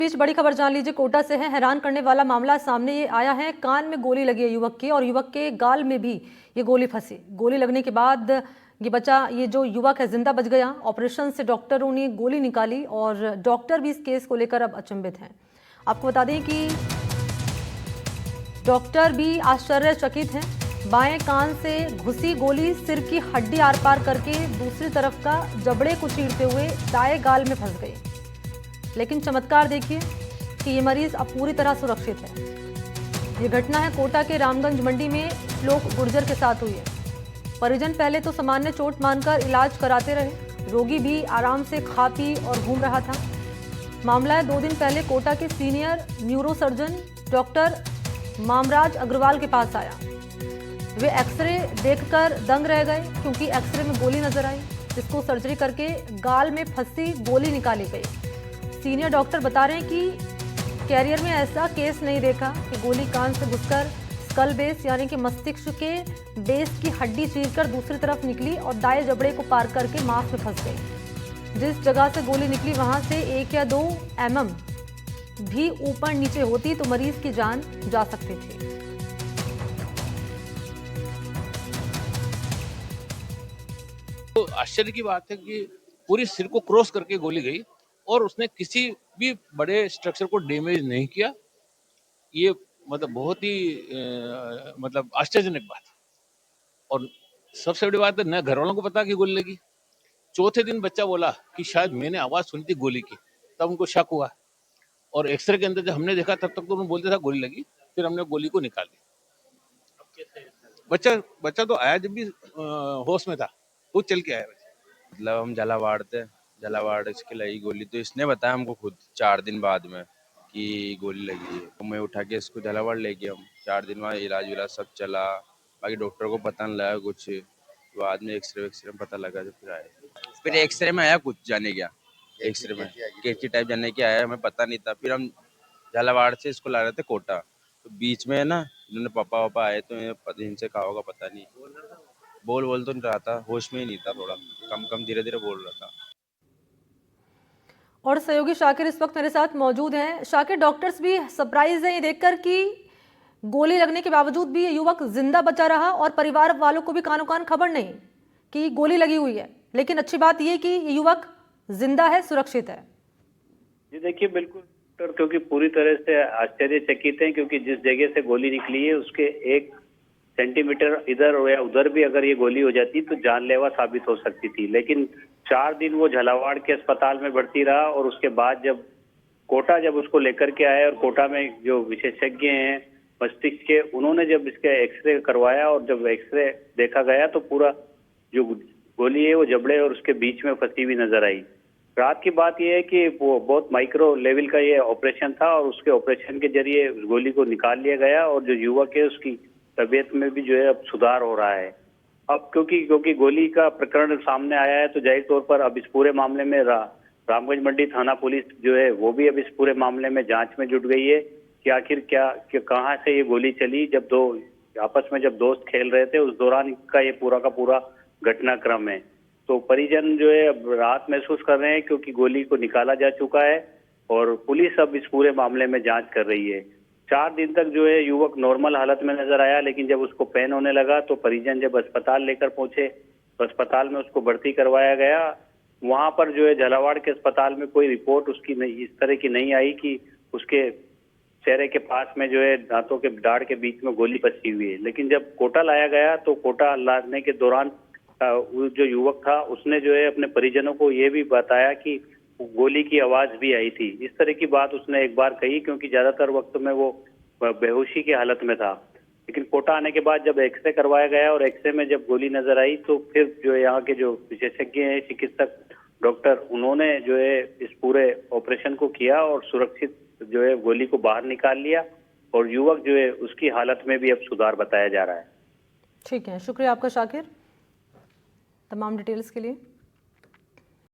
बीच बड़ी खबर जान लीजिए, कोटा से है। हैरान करने वाला मामला सामने ये आया है। कान में गोली लगी है युवक की और युवक के गाल में भी ये गोली फंसी। गोली लगने के बाद ये जो युवक है जिंदा बच गया। ऑपरेशन से डॉक्टरों ने गोली निकाली और डॉक्टर भी इस केस को लेकर अब अचंभित हैं। आपको बता दें कि डॉक्टर भी आश्चर्यचकित हैं। बाएं कान से घुसी गोली सिर की हड्डी आर पार करके दूसरी तरफ का जबड़े को चीरते हुए दाएं गाल में फंस गई। लेकिन चमत्कार देखिए कि ये मरीज अब पूरी तरह सुरक्षित है। ये घटना है कोटा के रामगंज मंडी में श्लोक गुर्जर के साथ हुई है। परिजन पहले तो सामान्य चोट मानकर इलाज कराते रहे। रोगी भी आराम से खा पी और घूम रहा था। मामला है 2 दिन पहले कोटा के senior neurosurgeon doctor Mamraj Agarwal के पास आया। वे एक्सरे देखकर दंग रह गए क्योंकि एक्सरे में गोली नजर आई, जिसको सर्जरी करके गाल में फंसी गोली निकाली गई। सीनियर डॉक्टर बता रहे हैं कि कैरियर में ऐसा केस नहीं देखा कि गोली कान से घुसकर स्कल बेस यानी कि मस्तिष्क के बेस की हड्डी चीरकर दूसरी तरफ निकली और दाएं जबड़े को पार करके मांस में फंस गई। जिस जगह से गोली निकली वहां से 1 या 2 mm भी ऊपर नीचे होती तो मरीज की जान जा सकती थी। तो आश्चर्य की बात है कि पूरी सिर को क्रॉस करके गोली गई और उसने किसी भी बड़े स्ट्रक्चर को डैमेज नहीं किया। ये मतलब बहुत ही मतलब आश्चर्यजनक बात। और सबसे बड़ी बात है न घर वालों को पता कि गोली लगी। चौथे दिन बच्चा बोला कि शायद मैंने आवाज सुनी थी गोली की, तब उनको शक हुआ। और एक्सरे के अंदर जब हमने देखा तब तक तो उन्होंने बोलते था गोली लगी। फिर हमने गोली को निकाली। बच्चा तो आया जब भी होश में था तो चल के आया। मतलब हम झालावाड़ थे, झालावाड़ इसके लगी गोली, तो इसने बताया हमको खुद 4 दिन बाद में कि गोली लगी है। तो मैं उठा के इसको झालावाड़ ले गया। हम 4 दिन बाद इलाज विलाज सब चला, बाकी डॉक्टर को पता नहीं लगा कुछ। बाद में एक्सरे में पता लगा, तो फिर आए। फिर एक्सरे में आया कुछ जाने क्या, एक्सरे में कैची टाइप जाने के आया, हमें पता नहीं था। फिर हम झालावाड़ से इसको ला रहे थे कोटा, तो बीच में है ना इन्होंने पापा वापा आए तो इनसे कहा होगा पता नहीं। बोल तो नहीं रहा था, होश में ही नहीं था, थोड़ा कम धीरे धीरे बोल रहा था। और सहयोगी शाकिर इस वक्त मेरे साथ मौजूद हैं। शाकिर, डॉक्टर्स भी सरप्राइज हैं ये देखकर कि गोली लगने के बावजूद भी ये युवक जिंदा बचा रहा और परिवार वालों को भी कानो कान खबर नहीं कि गोली लगी हुई है। लेकिन अच्छी बात ये कि ये युवक जिंदा है, सुरक्षित है। जी देखिए, बिल्कुल डॉक्टर क्योंकि पूरी तरह से आश्चर्यचकित हैं, क्योंकि जिस जगह से गोली निकली है उसके 1 सेंटीमीटर इधर या उधर भी अगर ये गोली हो जाती तो जानलेवा साबित हो सकती थी। लेकिन 4 दिन वो झालावाड़ के अस्पताल में भर्ती रहा और उसके बाद जब कोटा उसको लेकर के आए और कोटा में जो विशेषज्ञ हैं मस्तिष्क के, उन्होंने जब इसका एक्सरे करवाया और जब एक्सरे देखा गया तो पूरा जो गोली है वो जबड़े और उसके बीच में फंसी हुई नजर आई। रात की बात यह है कि वो बहुत माइक्रो लेवल का ये ऑपरेशन था और उसके ऑपरेशन के जरिए गोली को निकाल लिया गया और जो युवक है उसकी तबीयत में भी जो है अब सुधार हो रहा है। अब क्योंकि गोली का प्रकरण सामने आया है तो जाहिर तौर पर अब इस पूरे मामले में रामगंज मंडी थाना पुलिस जो है वो भी अब इस पूरे मामले में जांच में जुट गई है कि आखिर कहां से ये गोली चली। जब आपस में जब दोस्त खेल रहे थे उस दौरान का ये पूरा का पूरा घटनाक्रम है। तो परिजन जो है अब राहत महसूस कर रहे हैं क्योंकि गोली को निकाला जा चुका है और पुलिस अब इस पूरे मामले में जांच कर रही है। 4 दिन तक जो है युवक नॉर्मल हालत में नजर आया, लेकिन जब उसको पेन होने लगा तो परिजन जब अस्पताल लेकर पहुंचे तो अस्पताल में उसको भर्ती करवाया गया। वहां पर जो है झालावाड़ के अस्पताल में कोई रिपोर्ट उसकी नहीं, इस तरह की नहीं आई कि उसके चेहरे के पास में जो है दांतों के दाढ़ के बीच में गोली फंसी हुई है। लेकिन जब कोटा लाया गया तो कोटा लाने के दौरान जो युवक था उसने जो है अपने परिजनों को ये भी बताया कि गोली की आवाज भी आई थी। इस तरह की बात उसने एक बार कही क्योंकि ज्यादातर वक्त में वो बेहोशी की हालत में था। लेकिन कोटा आने के बाद जब एक्सरे करवाया गया और एक्सरे में जब गोली नजर आई तो फिर जो यहाँ के जो विशेषज्ञ हैं चिकित्सक डॉक्टर, उन्होंने जो है इस पूरे ऑपरेशन को किया और सुरक्षित जो है गोली को बाहर निकाल लिया और युवक जो है उसकी हालत में भी अब सुधार बताया जा रहा है। ठीक है, शुक्रिया आपका शाकिर तमाम डिटेल्स के लिए।